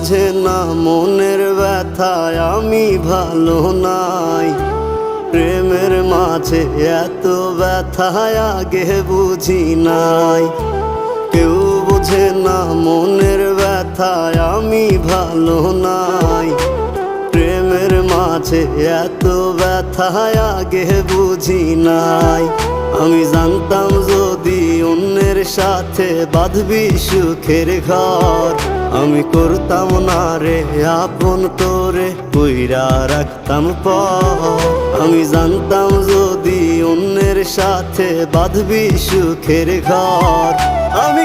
বুঝে না মনের ব্যথায় আমি ভালো নাই। প্রেমের মাঝে এত ব্যথায় আগে বুঝি নাই। কেউ বুঝে না মনের ব্যথায় আমি ভালো নাই। প্রেমের মাঝে এত ব্যথায় আগে বুঝি নাই। আমি জানতাম যদি অন্যের সাথে বাঁধবি সুখের ঘর, আমি করতাম না রে আপন তোরে কইরা রাখতাম পর। আমি জানতাম যদি অন্যের সাথে বাঁধবি সুখের ঘর, আমি